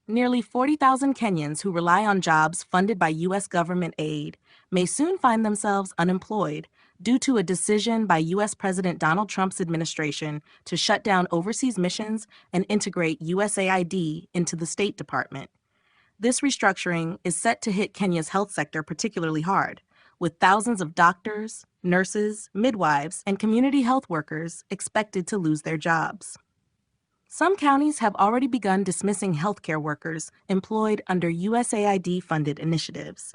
Nearly 40,000 Kenyans who rely on jobs funded by U.S. government aid may soon find themselves unemployed due to a decision by U.S. President Donald Trump's administration to shut down overseas missions and integrate USAID into the State Department. This restructuring is set to hit Kenya's health sector particularly hard, with thousands of doctors, nurses, midwives, and community health workers expected to lose their jobs. Some counties have already begun dismissing healthcare workers employed under USAID-funded initiatives.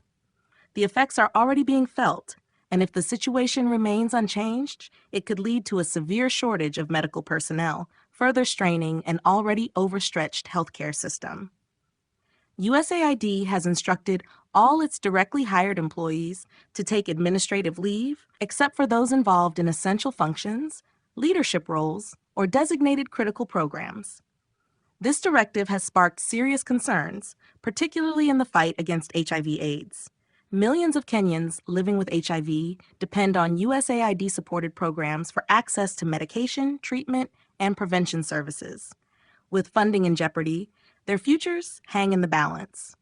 The effects are already being felt, and if the situation remains unchanged, it could lead to a severe shortage of medical personnel, further straining an already overstretched healthcare system. USAID has instructed all its directly hired employees to take administrative leave, except for those involved in essential functions, leadership roles, or designated critical programs. This directive has sparked serious concerns, particularly in the fight against HIV/AIDS. Millions of Kenyans living with HIV depend on USAID-supported programs for access to medication, treatment, and prevention services. With funding in jeopardy, their futures hang in the balance.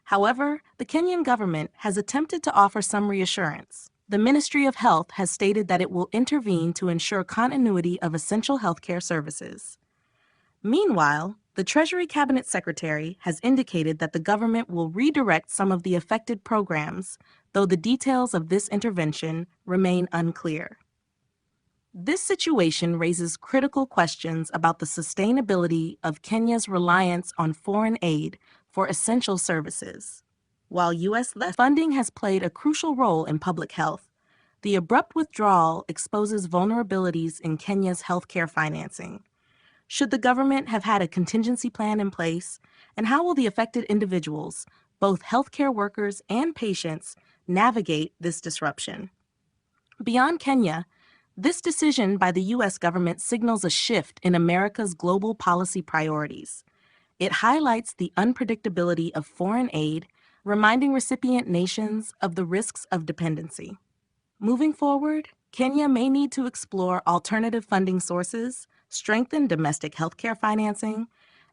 However, the Kenyan government has attempted to offer some reassurance. The Ministry of Health has stated that it will intervene to ensure continuity of essential healthcare services. Meanwhile, the Treasury Cabinet Secretary has indicated that the government will redirect some of the affected programs, though the details of this intervention remain unclear. This situation raises critical questions about the sustainability of Kenya's reliance on foreign aid for essential services. While U.S. funding has played a crucial role in public health, the abrupt withdrawal exposes vulnerabilities in Kenya's healthcare financing. Should the government have had a contingency plan in place, and how will the affected individuals, both healthcare workers and patients, navigate this disruption? Beyond Kenya, this decision by the U.S. government signals a shift in America's global policy priorities. It highlights the unpredictability of foreign aid, reminding recipient nations of the risks of dependency. Moving forward, Kenya may need to explore alternative funding sources, strengthen domestic healthcare financing,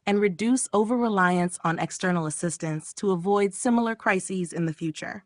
and reduce over-reliance on external assistance to avoid similar crises in the future.